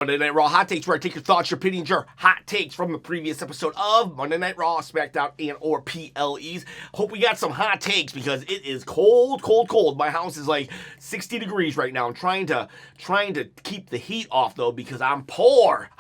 Monday Night Raw Hot Takes, where I take your thoughts, your opinions, your hot takes from the previous episode of Monday Night Raw, Smackdown, and or PLEs. Hope we got some hot takes because it is cold, cold, cold. My house is like 60 degrees right now. I'm trying to keep the heat off though because I'm poor.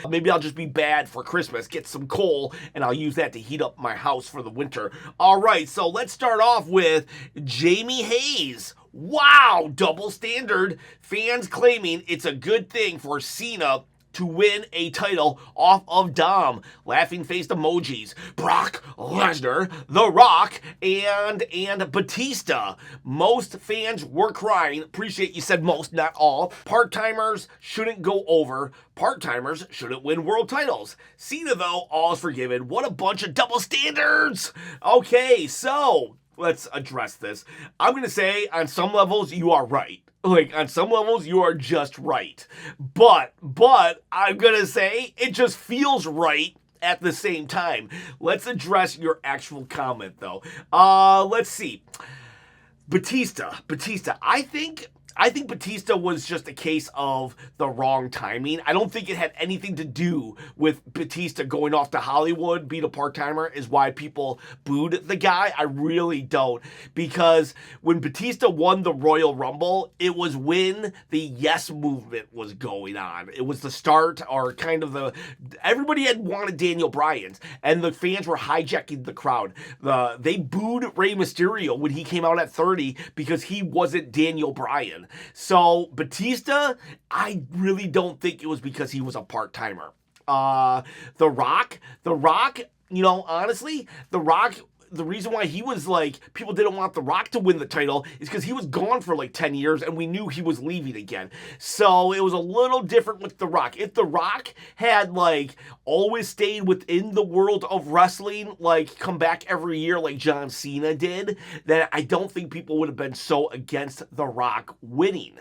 Maybe I'll just be bad for Christmas, get some coal, and I'll use that to heat up my house for the winter. All right, so let's start off with Jamie Hayes. Wow, double standard. Fans claiming it's a good thing for Cena to win a title off of Dom. Laughing face emojis. Brock Lesnar, The Rock, and Batista. Most fans were crying. Appreciate you said most, not all. Part-timers shouldn't go over. Part-timers shouldn't win world titles. Cena, though, all is forgiven. What a bunch of double standards. Okay, so let's address this. I'm going to say on some levels you are right. Like on some levels you are just right. But I'm going to say it just feels right at the same time. Let's address your actual comment though. Let's see. Batista. I think Batista was just a case of the wrong timing. I don't think it had anything to do with Batista going off to Hollywood, being a part-timer, is why people booed the guy. I really don't. Because when Batista won the Royal Rumble, it was when the Yes movement was going on. It was the start, or kind of everybody had wanted Daniel Bryan's, and the fans were hijacking the crowd. They booed Rey Mysterio when he came out at 30 because he wasn't Daniel Bryan. So Batista, I really don't think it was because he was a part-timer. The Rock, you know, honestly, The Rock, the reason why he was like, people didn't want The Rock to win the title is because he was gone for like 10 years and we knew he was leaving again. So it was a little different with The Rock. If The Rock had like always stayed within the world of wrestling, like come back every year like John Cena did, then I don't think people would have been so against The Rock winning.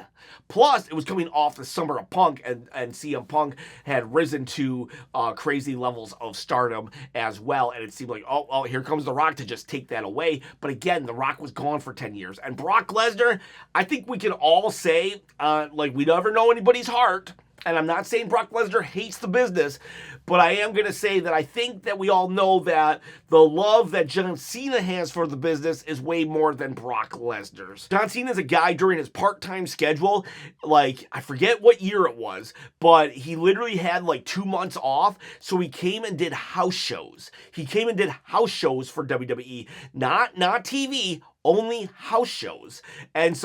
Plus, it was coming off the Summer of Punk, and CM Punk had risen to crazy levels of stardom as well, and it seemed like, oh, here comes The Rock to just take that away. But again, The Rock was gone for 10 years. And Brock Lesnar, I think we can all say, like we never know anybody's heart, and I'm not saying Brock Lesnar hates the business, but I am going to say that I think that we all know that the love that John Cena has for the business is way more than Brock Lesnar's. John Cena is a guy during his part-time schedule, like, I forget what year it was, but he literally had like 2 months off, so he came and did house shows. He came and did house shows for WWE, not TV, only house shows. And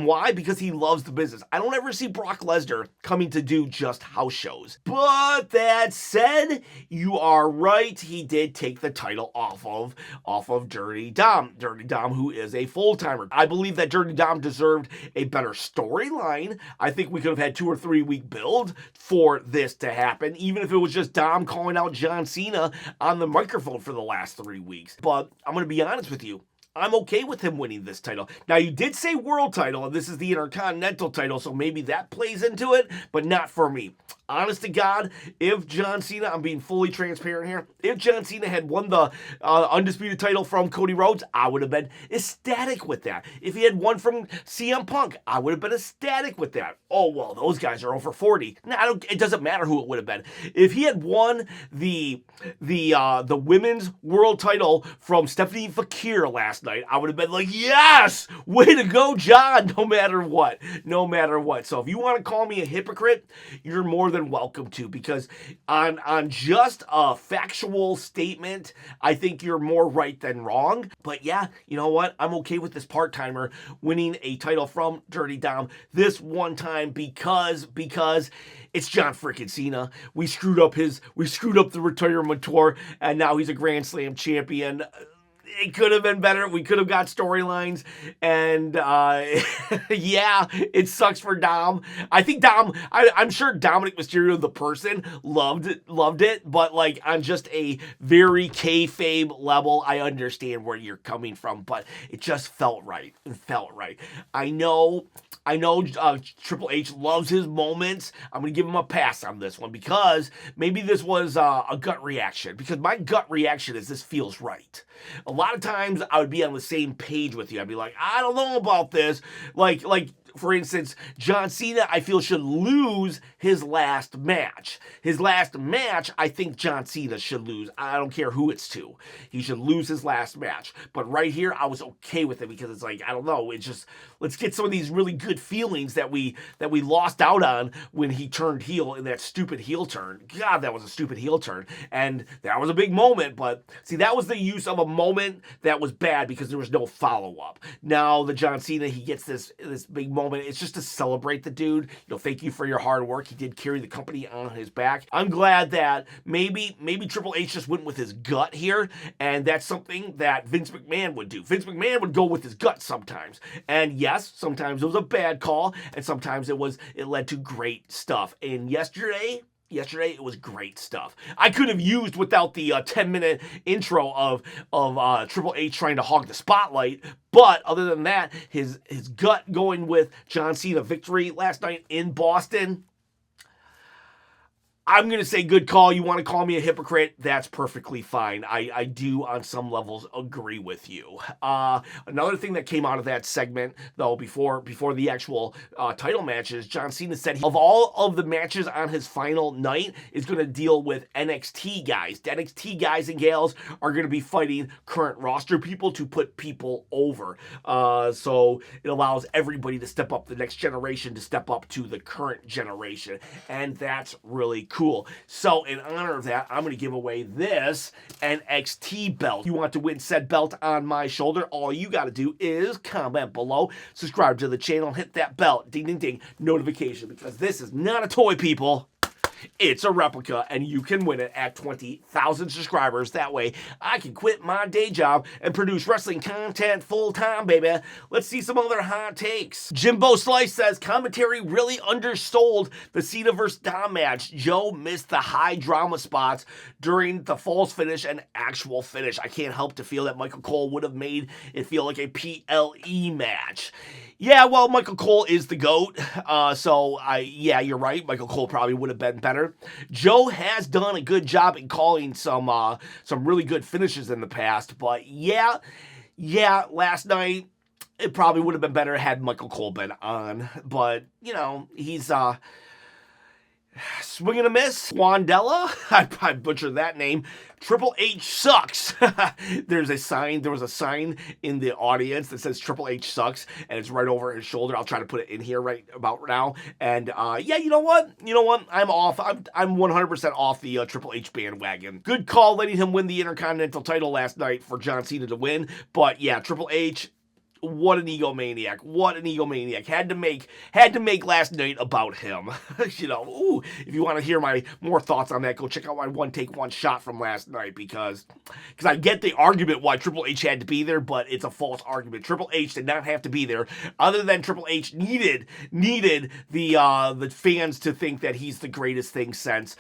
why? Because he loves the business. I don't ever see Brock Lesnar coming to do just house shows. But that said, you are right. He did take the title off of Dirty Dom. Dirty Dom, who is a full-timer. I believe that Dirty Dom deserved a better storyline. I think we could have had 2 or 3 week build for this to happen, even if it was just Dom calling out John Cena on the microphone for the last 3 weeks. But I'm going to be honest with you. I'm okay with him winning this title. Now, you did say world title, and this is the Intercontinental title, so maybe that plays into it, but not for me. Honest to God, if John Cena, I'm being fully transparent here, if John Cena had won the Undisputed title from Cody Rhodes, I would have been ecstatic with that. If he had won from CM Punk, I would have been ecstatic with that. Oh, well, those guys are over 40. No, it doesn't matter who it would have been. If he had won the women's world title from Stephanie Fakir last night, I would have been like, yes, way to go, John, no matter what. So if you want to call me a hypocrite, you're more than welcome to, because on just a factual statement, I think you're more right than wrong. But yeah, you know what? I'm okay with this part-timer winning a title from Dirty Dom this one time because it's John freaking Cena. We screwed up the retirement tour, and now he's a Grand Slam champion. It could have been better. We could have got storylines, and yeah, it sucks for Dom. I think I'm sure Dominik Mysterio, the person, loved it, but like on just a very kayfabe level, I understand where you're coming from, but it just felt right. I know Triple H loves his moments. I'm going to give him a pass on this one because maybe this was a gut reaction, because my gut reaction is this feels right. A lot of times I would be on the same page with you. I'd be like, I don't know about this. Like for instance, John Cena, I feel, should lose his last match. His last match, I think John Cena should lose. I don't care who it's to. He should lose his last match. But right here, I was okay with it because it's like, I don't know, it's just, let's get some of these really good feelings that we lost out on when he turned heel in that stupid heel turn. God, that was a stupid heel turn. And that was a big moment, but see, that was the use of a moment that was bad because there was no follow-up. Now, the John Cena, he gets this big moment. It's just to celebrate the dude. You know, thank you for your hard work. He did carry the company on his back. I'm glad that maybe Triple H just went with his gut here, and that's something that Vince McMahon would do. Vince McMahon would go with his gut sometimes. And yes, sometimes it was a bad call, and sometimes it led to great stuff. And yesterday, it was great stuff. I could have used without the 10-minute intro of Triple H trying to hog the spotlight, but other than that, his gut going with John Cena victory last night in Boston, I'm going to say good call. You want to call me a hypocrite? That's perfectly fine. I do, on some levels, agree with you. Another thing that came out of that segment, though, before the actual title matches, John Cena said of all of the matches on his final night is going to deal with NXT guys. The NXT guys and gals are going to be fighting current roster people to put people over. So it allows everybody to step up, the next generation to step up to the current generation. And that's really cool. So in honor of that, I'm going to give away this NXT belt. If you want to win said belt on my shoulder, all you got to do is comment below, subscribe to the channel, hit that bell, ding, ding, ding, notification, because this is not a toy, people. It's a replica, and you can win it at 20,000 subscribers. That way, I can quit my day job and produce wrestling content full-time, baby. Let's see some other hot takes. Jimbo Slice says, commentary really undersold the Cena vs. Dom match. Joe missed the high drama spots during the false finish and actual finish. I can't help to feel that Michael Cole would have made it feel like a PLE match. Yeah, well, Michael Cole is the GOAT, yeah, you're right. Michael Cole probably would have been better. Joe has done a good job in calling some really good finishes in the past, but yeah, last night, it probably would have been better had Michael Cole been on, but, you know, he's, swing and a miss, Wandella, I butchered that name. Triple H sucks. There was a sign in the audience that says Triple H sucks, and it's right over his shoulder. I'll try to put it in here right about now. And yeah, you know what? I'm off. I'm 100% off the Triple H bandwagon. Good call letting him win the Intercontinental title last night for John Cena to win. But yeah, Triple H, what an egomaniac. What an egomaniac. Had to make last night about him. You know, ooh, if you want to hear my more thoughts on that, go check out my one take, one shot from last night, because I get the argument why Triple H had to be there, but it's a false argument. Triple H did not have to be there, other than Triple H needed the fans to think that he's the greatest thing since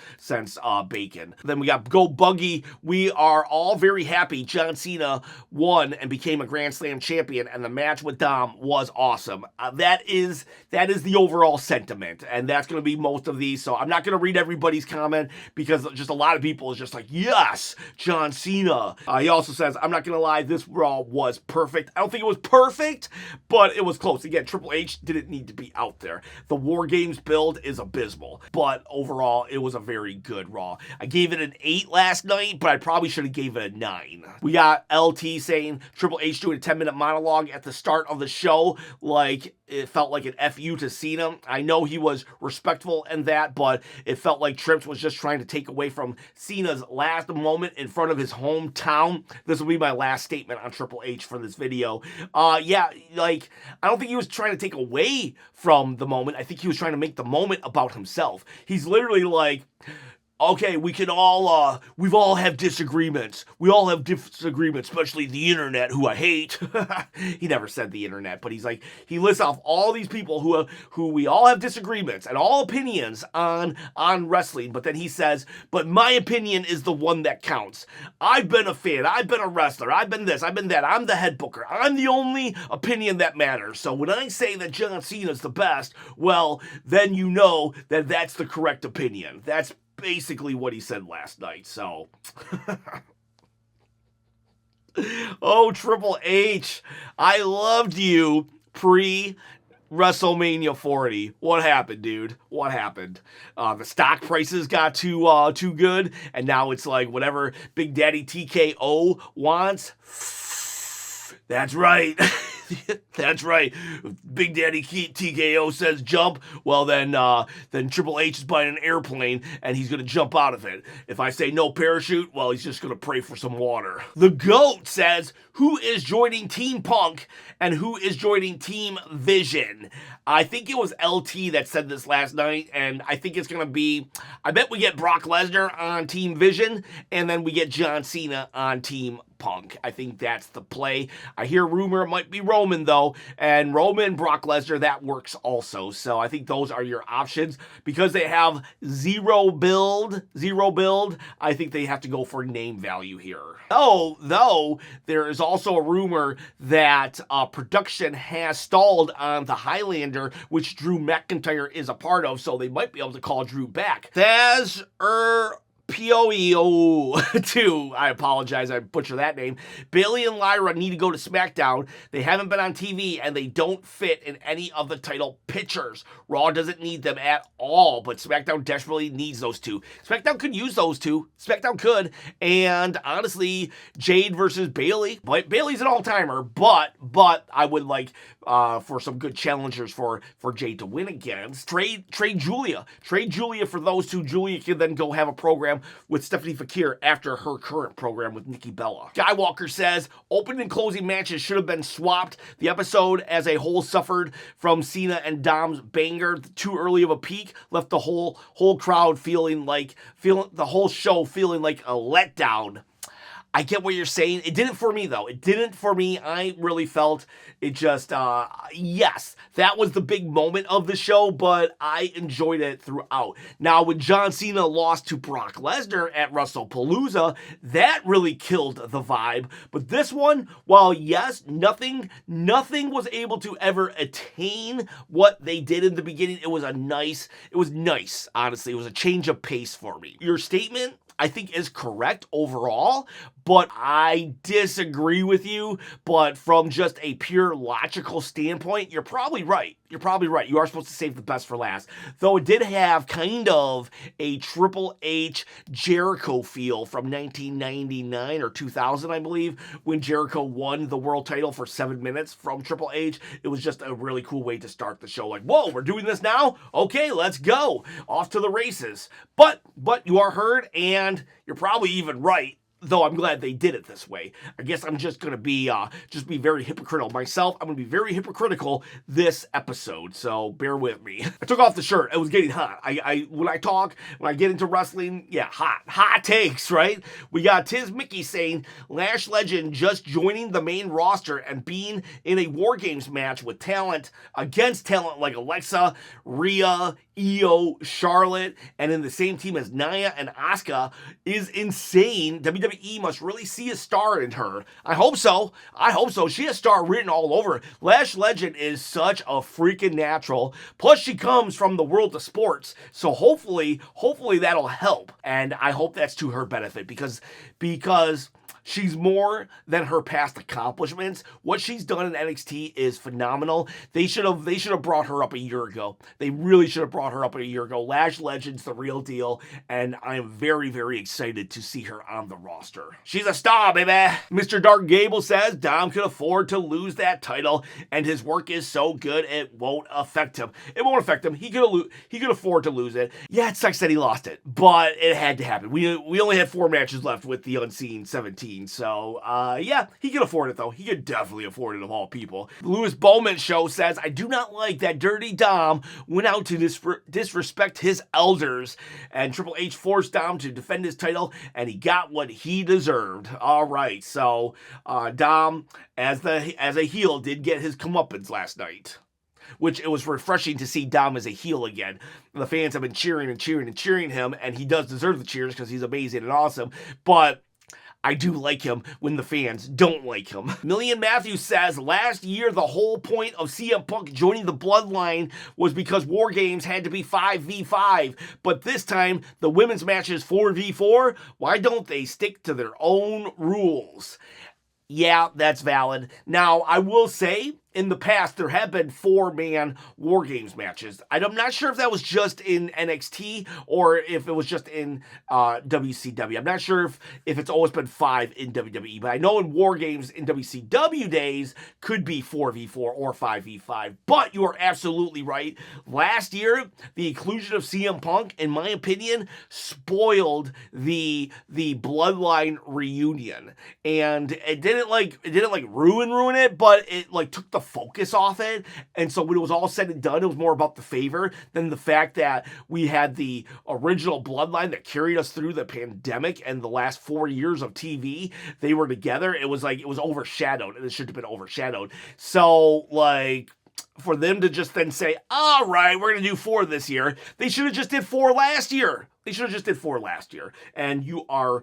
Bacon. Then we got Go Buggy. We are all very happy John Cena won and became a Grand Slam champion, and the match with Dom was awesome. That is the overall sentiment, and that's going to be most of these, so I'm not going to read everybody's comment, because just a lot of people is just like, yes, John Cena. He also says, I'm not going to lie, this Raw was perfect. I don't think it was perfect, but it was close. Again, Triple H didn't need to be out there. The War Games build is abysmal, but overall, it was a very good Raw. I gave it an 8 last night, but I probably should have gave it a 9. We got LT saying, Triple H doing a 10-minute monologue at the start of the show, like it felt like an FU to Cena. I know he was respectful in that, but it felt like Trips was just trying to take away from Cena's last moment in front of his hometown. This will be my last statement on Triple H for this video. Yeah, like, I don't think he was trying to take away from the moment. I think he was trying to make the moment about himself. He's literally like, okay, we've all have disagreements. We all have disagreements, especially the internet, who I hate. He never said the internet, but he lists off all these people who we all have disagreements and all opinions on wrestling, but then he says, but my opinion is the one that counts. I've been a fan, I've been a wrestler, I've been this, I've been that, I'm the head booker, I'm the only opinion that matters. So when I say that John Cena's the best, well, then you know that that's the correct opinion. That's basically what he said last night, so. Oh, Triple H, I loved you pre WrestleMania 40. What happened, dude? What happened? The stock prices got too good, and now it's like whatever Big Daddy TKO wants. That's right. That's right. Big Daddy TKO says jump. Well, then Triple H is buying an airplane and he's going to jump out of it. If I say no parachute, well, he's just going to pray for some water. The GOAT says, who is joining Team Punk and who is joining Team Vision? I think it was LT that said this last night, and I think it's going to be, I bet we get Brock Lesnar on Team Vision, and then we get John Cena on Team Punk. I think that's the play. I hear rumor it might be Roman, though, and Roman, Brock Lesnar, that works also. So I think those are your options. Because they have zero build, I think they have to go for name value here. Though there is also a rumor that production has stalled on the Highlander, which Drew McIntyre is a part of, so they might be able to call Drew back. POEO2. I apologize, I butchered that name. Bayley and Lyra need to go to Smackdown. They haven't been on TV and they don't fit in any of the title pictures. Raw doesn't need them at all, but SmackDown desperately needs those two. SmackDown could use those two. SmackDown could. And honestly, Jade versus Bayley. But Bayley's an all-timer, but I would like for some good challengers for Jade to win against. Trade Julia. Trade Julia for those two. Julia can then go have a program with Stephanie Fakir after her current program with Nikki Bella. Skywalker says, opening and closing matches should have been swapped. The episode as a whole suffered from Cena and Dom's banger. Too early of a peak left the whole crowd feeling the whole show feeling like a letdown. I get what you're saying. It didn't for me, though. It didn't for me. I really felt it just, yes, that was the big moment of the show, but I enjoyed it throughout. Now, when John Cena lost to Brock Lesnar at WrestlePalooza, that really killed the vibe. But this one, while yes, nothing was able to ever attain what they did in the beginning, it was nice, honestly. It was a change of pace for me. Your statement, I think, is correct overall, but I disagree with you. But from just a pure logical standpoint, you're probably right. You are supposed to save the best for last. Though it did have kind of a Triple H Jericho feel from 1999 or 2000, I believe, when Jericho won the world title for 7 minutes from Triple H. It was just a really cool way to start the show. Like, whoa, we're doing this now? Okay, let's go. Off to the races. But you are heard, and you're probably even right. Though I'm glad they did it this way. I guess I'm just going to be very hypocritical myself. I'm going to be very hypocritical this episode, so bear with me. I took off the shirt. It was getting hot. When I get into wrestling, yeah, hot takes, right? We got Tiz Mickey saying, Lash Legend just joining the main roster and being in a War Games match with talent against talent like Alexa, Rhea, Io, Charlotte, and in the same team as Nia and Asuka is insane. WWE must really see a star in her. I hope so. She has star written all over her. Lash Legend is such a freaking natural. Plus, she comes from the world of sports. So hopefully that'll help. And I hope that's to her benefit because she's more than her past accomplishments. What she's done in NXT is phenomenal. They should have brought her up a year ago. They really should have brought her up a year ago. Lash Legend's the real deal, and I am very, very excited to see her on the roster. She's a star, baby. Mr. Dark Gable says Dom could afford to lose that title, and his work is so good it won't affect him. It won't affect him. He could afford to lose it. Yeah, it sucks that he lost it, but it had to happen. We only had 4 matches left with the Unseen 17. So, yeah, he can afford it, though. He could definitely afford it, of all people. The Louis Bowman Show says, I do not like that Dirty Dom went out to disrespect his elders, and Triple H forced Dom to defend his title, and he got what he deserved. All right, so Dom, as a heel, did get his comeuppance last night, which it was refreshing to see Dom as a heel again. The fans have been cheering him, and he does deserve the cheers because he's amazing and awesome, but I do like him when the fans don't like him. Million Matthews says, last year the whole point of CM Punk joining the Bloodline was because War Games had to be 5v5, but this time the women's match is 4v4. Why don't they stick to their own rules? Yeah, that's valid. Now, I will say, in the past, there have been 4-man War Games matches. I'm not sure if that was just in NXT or if it was just in WCW. I'm not sure if it's always been 5 in WWE, but I know in War Games in WCW days could be 4v4 or 5v5. But you are absolutely right. Last year, the inclusion of CM Punk, in my opinion, spoiled the Bloodline reunion, and it didn't ruin it, but it like took the focus off it. And so when it was all said and done, it was more about the favor than the fact that we had the original Bloodline that carried us through the pandemic and the last 4 years of TV. They were together. It was overshadowed, and it should have been overshadowed. So like, for them to just then say, all right, we're going to do 4 this year, they should have just did 4 last year. And you are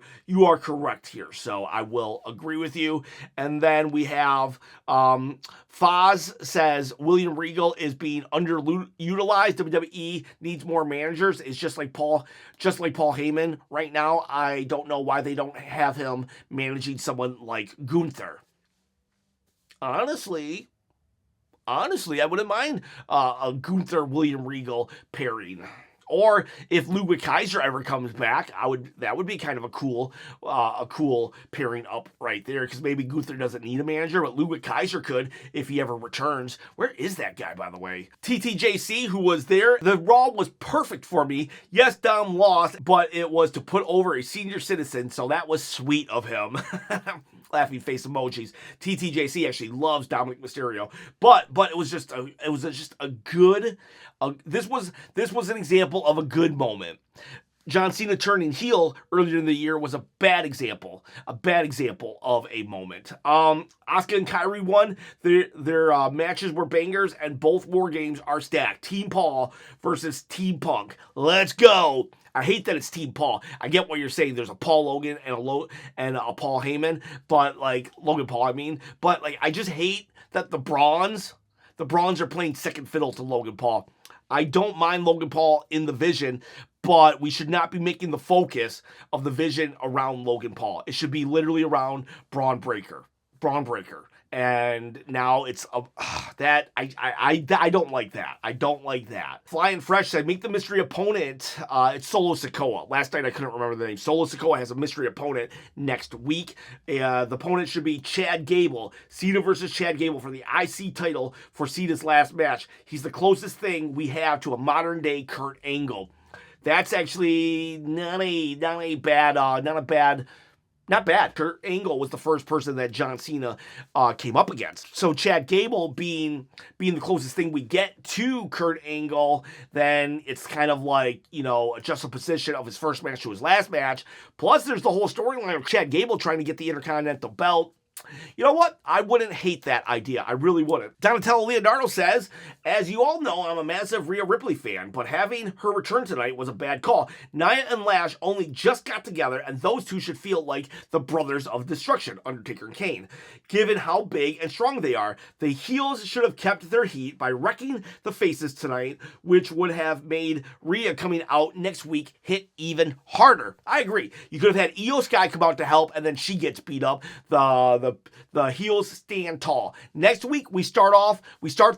correct here. So I will agree with you. And then we have Foz says William Regal is being underutilized. WWE needs more managers. It's just like Paul Heyman right now. I don't know why they don't have him managing someone like Gunther. Honestly, I wouldn't mind a Gunther-William Regal pairing. Or if Ludwig Kaiser ever comes back, that would be kind of a cool pairing up right there, because maybe Gunther doesn't need a manager, but Ludwig Kaiser could if he ever returns. Where is that guy, by the way? TTJC, who was there, the Raw was perfect for me. Yes, Dom lost, but it was to put over a senior citizen, so that was sweet of him. Laughing face emojis. TTJC actually loves Dominik Mysterio, but it was just a good. This was an example of a good moment. John Cena turning heel earlier in the year was a bad example of a moment. Asuka and Kairi won. Their matches were bangers, and both War Games are stacked. Team Paul versus Team Punk. Let's go. I hate that it's Team Paul. I get what you're saying. There's a Paul Logan and a Paul Heyman, but like Logan Paul, I mean. But like, I just hate that the Brawns are playing second fiddle to Logan Paul. I don't mind Logan Paul in the Vision, but we should not be making the focus of the Vision around Logan Paul. It should be literally around Braun Breaker. And now it's that I don't like that. I don't like that. Flying Fresh said, make the mystery opponent. It's Solo Sikoa. Last night I couldn't remember the name. Solo Sikoa has a mystery opponent next week. The opponent should be Chad Gable. Cena versus Chad Gable for the IC title for Cena's last match. He's the closest thing we have to a modern day Kurt Angle. That's actually not bad. Kurt Angle was the first person that John Cena came up against. So Chad Gable being the closest thing we get to Kurt Angle, then it's kind of like, adjust the position of his first match to his last match. Plus, there's the whole storyline of Chad Gable trying to get the Intercontinental belt. You know what? I wouldn't hate that idea. I really wouldn't. Donatello Leonardo says, as you all know, I'm a massive Rhea Ripley fan, but having her return tonight was a bad call. Nia and Lash only just got together, and those two should feel like the brothers of destruction, Undertaker and Kane. Given how big and strong they are, the heels should have kept their heat by wrecking the faces tonight, which would have made Rhea coming out next week hit even harder. I agree. You could have had Io Sky come out to help, and then she gets beat up. The heels stand tall. Next week we start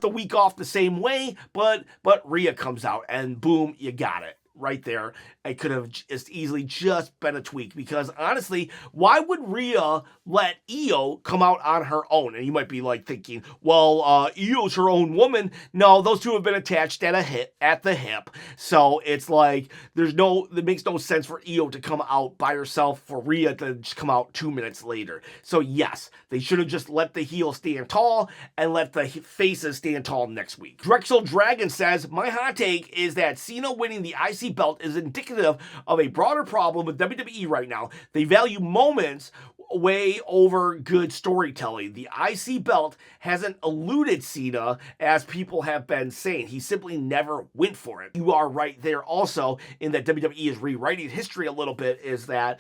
the week off the same way, but Rhea comes out and boom, you got it. Right there. It could have just easily just been a tweak, because honestly, why would Rhea let Io come out on her own? And you might be like thinking, well, Io's her own woman. No, those two have been attached at the hip. So it's like it makes no sense for Io to come out by herself, for Rhea to just come out 2 minutes later. So yes, they should have just let the heel stand tall and let the faces stand tall next week. Drexel Dragon says, my hot take is that Cena winning the IC belt is indicative of a broader problem with WWE right now. They value moments way over good storytelling. The IC belt hasn't eluded Cena, as people have been saying. He simply never went for it. You are right there also, in that WWE is rewriting history a little bit, is that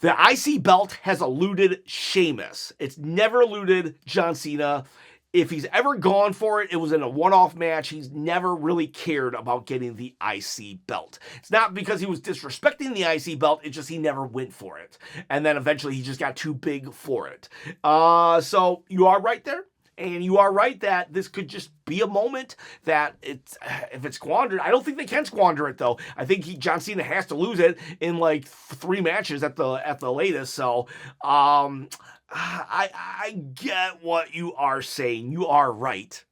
the IC belt has eluded Sheamus. It's never eluded John Cena. If he's ever gone for it, it was in a one-off match. He's never really cared about getting the IC belt. It's not because he was disrespecting the IC belt. It's just he never went for it. And then eventually he just got too big for it. So you are right there. And you are right that this could just be a moment that if it's squandered, I don't think they can squander it though. I think John Cena has to lose it in like 3 matches at the latest. So I get what you are saying. You are right.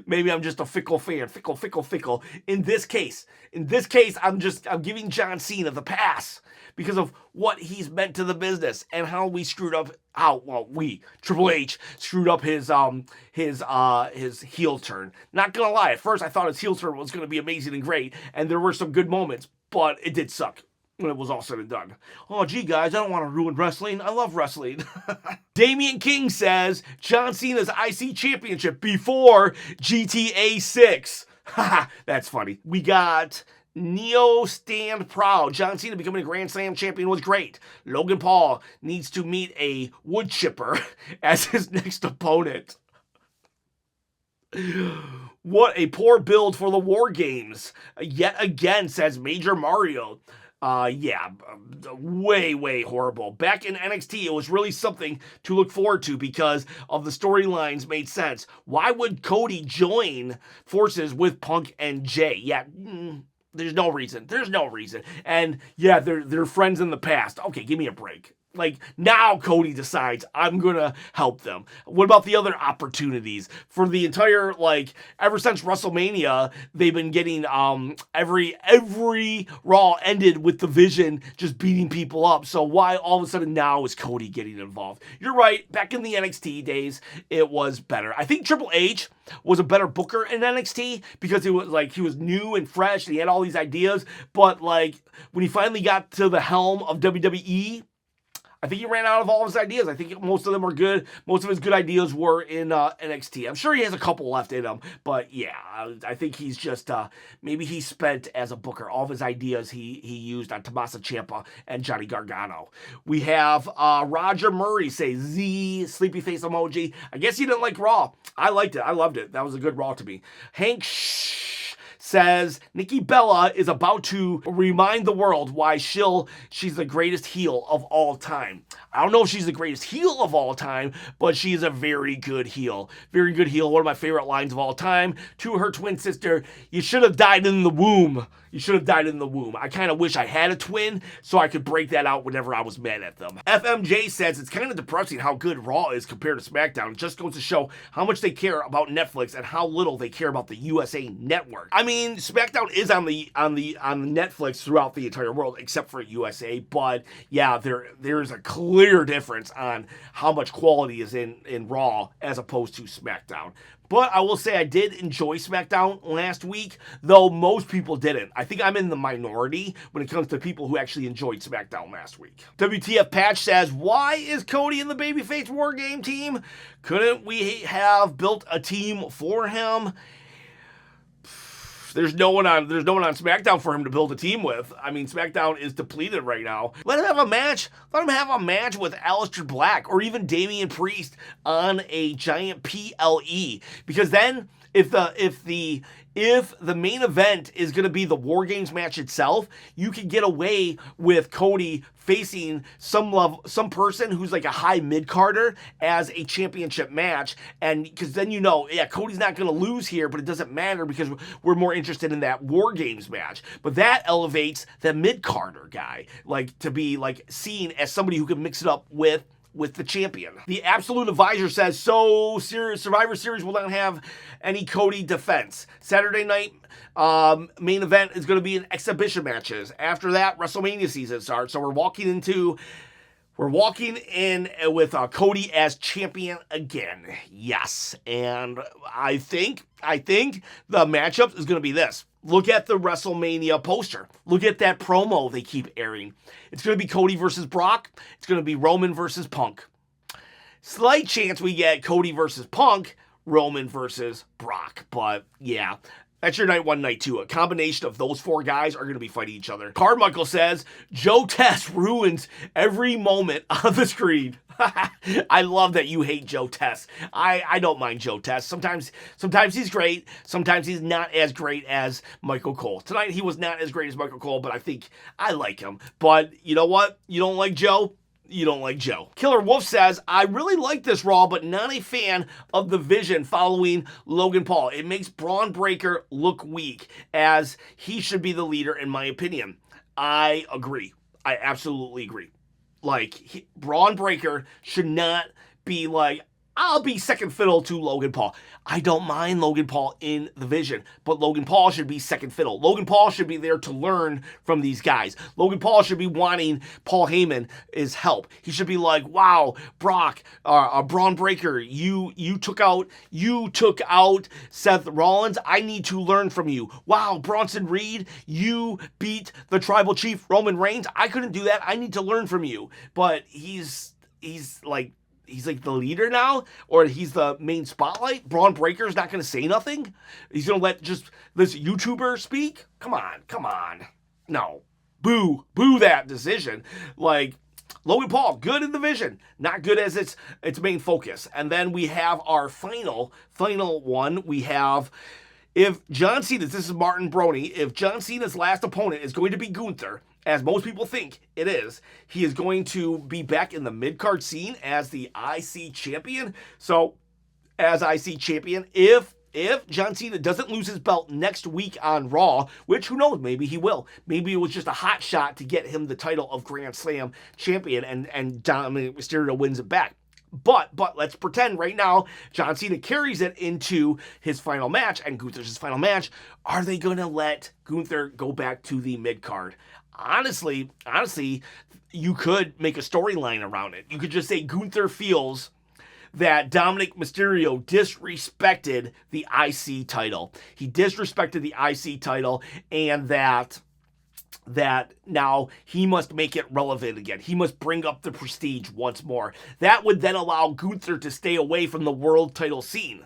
Maybe I'm just a fickle fan. Fickle. In this case, I'm giving John Cena the pass because of what he's meant to the business and how we screwed up. Triple H screwed up his heel turn. Not gonna lie, at first I thought his heel turn was gonna be amazing and great, and there were some good moments, but it did suck when it was all said and done. Oh, gee, guys, I don't want to ruin wrestling. I love wrestling. Damian King says John Cena's IC Championship before GTA 6. Haha, that's funny. We got Neo Stand Proud. John Cena becoming a Grand Slam champion was great. Logan Paul needs to meet a wood chipper as his next opponent. What a poor build for the War Games. Yet again, says Major Mario. Way horrible. Back in NXT, it was really something to look forward to because of the storylines made sense. Why would Cody join forces with Punk and Jay? There's no reason. And yeah, they're friends in the past. Okay, give me a break. Like, now Cody decides I'm gonna help them. What about the other opportunities? For the entire, ever since WrestleMania, they've been getting, every Raw ended with the Vision just beating people up. So why all of a sudden now is Cody getting involved? You're right, back in the NXT days, it was better. I think Triple H was a better booker in NXT because he was new and fresh and he had all these ideas. But, when he finally got to the helm of WWE, I think he ran out of all of his ideas. I think most of them were good. Most of his good ideas were in NXT. I'm sure he has a couple left in him, but yeah, I think he's just maybe he spent as a booker all of his ideas he used on Tommaso Ciampa and Johnny Gargano. We have Roger Murray say Z sleepy face emoji. I guess he didn't like Raw. I liked it. I loved it. That was a good Raw to me. Hank says Nikki Bella is about to remind the world why she's the greatest heel of all time. I don't know if she's the greatest heel of all time, but she is a very good heel. Very good heel. One of my favorite lines of all time. To her twin sister, you should have died in the womb. I kind of wish I had a twin so I could break that out whenever I was mad at them. FMJ says it's kind of depressing how good Raw is compared to SmackDown. It just goes to show how much they care about Netflix and how little they care about the USA Network. I mean, SmackDown is on the Netflix throughout the entire world except for USA, but yeah, there's a clear difference on how much quality is in Raw as opposed to SmackDown. But I will say I did enjoy SmackDown last week, though most people didn't. I think I'm in the minority when it comes to people who actually enjoyed SmackDown last week. WTF Patch says, why is Cody in the Babyface War Game team? Couldn't we have built a team for him? There's no one on SmackDown for him to build a team with. I mean, SmackDown is depleted right now. Let him have a match. Let him have a match with Aleister Black or even Damian Priest on a giant PLE. Because then, if the main event is going to be the War Games match itself, you can get away with Cody facing some person who's like a high mid-carder as a championship match, and because then Cody's not going to lose here, but it doesn't matter because we're more interested in that War Games match. But that elevates the mid-carder guy, to be seen as somebody who can mix it up with the champion. The Absolute Advisor says, Survivor Series will not have any Cody defense. Saturday night main event is going to be in exhibition matches. After that, WrestleMania season starts. So we're walking in with Cody as champion again. Yes. And I think the matchup is going to be this. Look at the WrestleMania poster. Look at that promo they keep airing. It's going to be Cody versus Brock. It's going to be Roman versus Punk. Slight chance we get Cody versus Punk, Roman versus Brock. But yeah, that's your night one, night two. A combination of those 4 guys are going to be fighting each other. Carmichael says, Joe Test ruins every moment on the screen. I love that you hate Joe Test. I don't mind Joe Test. Sometimes he's great. Sometimes he's not as great as Michael Cole. Tonight he was not as great as Michael Cole, but I think I like him. But you know what? You don't like Joe? you don't like Joe. Killer Wolf says, I really like this Raw, but not a fan of the vision following Logan Paul. It makes Braun Breaker look weak, as he should be the leader, in my opinion. I agree. I absolutely agree. Like, Braun Breaker should not be like, I'll be second fiddle to Logan Paul. I don't mind Logan Paul in the vision, but Logan Paul should be second fiddle. Logan Paul should be there to learn from these guys. Logan Paul should be wanting Paul Heyman's help. He should be like, wow, Braun Breaker, you took out Seth Rollins. I need to learn from you. Wow, Bronson Reed, you beat the Tribal Chief Roman Reigns. I couldn't do that. I need to learn from you. But he's like the leader now, or he's the main spotlight. Braun Breaker's not going to say nothing. He's going to let just this YouTuber speak. Come on. No. Boo that decision. Like, Logan Paul, good in the vision, not good as its main focus. And then we have our final one. We have, if John Cena, this is Martin Brony, if John Cena's last opponent is going to be Gunther, as most people think it is, he is going to be back in the mid-card scene as the IC champion. So, as IC champion, if John Cena doesn't lose his belt next week on Raw, which who knows, maybe he will. Maybe it was just a hot shot to get him the title of Grand Slam champion, and Dominik Mysterio wins it back. But let's pretend right now John Cena carries it into his final match, and Gunther's his final match. Are they going to let Gunther go back to the mid-card? Honestly, you could make a storyline around it. You could just say Gunther feels that Dominik Mysterio disrespected the IC title. He disrespected the IC title, and that now he must make it relevant again. He must bring up the prestige once more. That would then allow Gunther to stay away from the world title scene.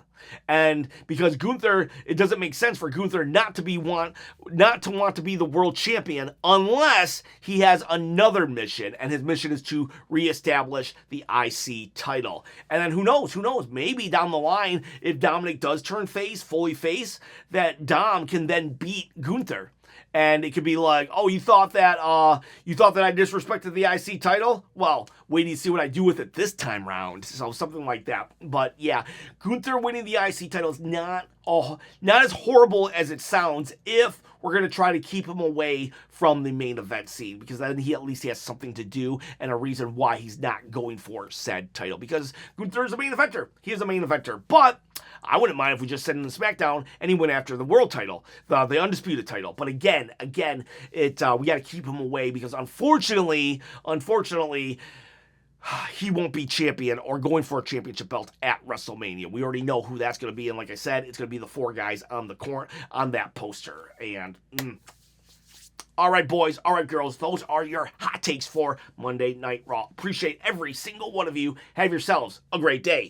And because Gunther, it doesn't make sense for Gunther not to want to be the world champion unless he has another mission, and his mission is to reestablish the IC title. And then who knows, maybe down the line, if Dominik does turn fully face, that Dom can then beat Gunther. And it could be like, oh, you thought that I disrespected the IC title? Well, wait till you see what I do with it this time round. So something like that. But yeah, Gunther winning the IC title is not as horrible as it sounds if we're going to try to keep him away from the main event scene, because then he at least has something to do and a reason why he's not going for said title, because Gunther is a main eventer. He is a main eventer. But I wouldn't mind if we just sent him to SmackDown and he went after the world title, the undisputed title. But again, we got to keep him away, because unfortunately, he won't be champion or going for a championship belt at WrestleMania. We already know who that's going to be, and like I said, it's going to be the four guys on that poster. And all right, boys, all right, girls, those are your hot takes for Monday Night Raw. Appreciate every single one of you. Have yourselves a great day.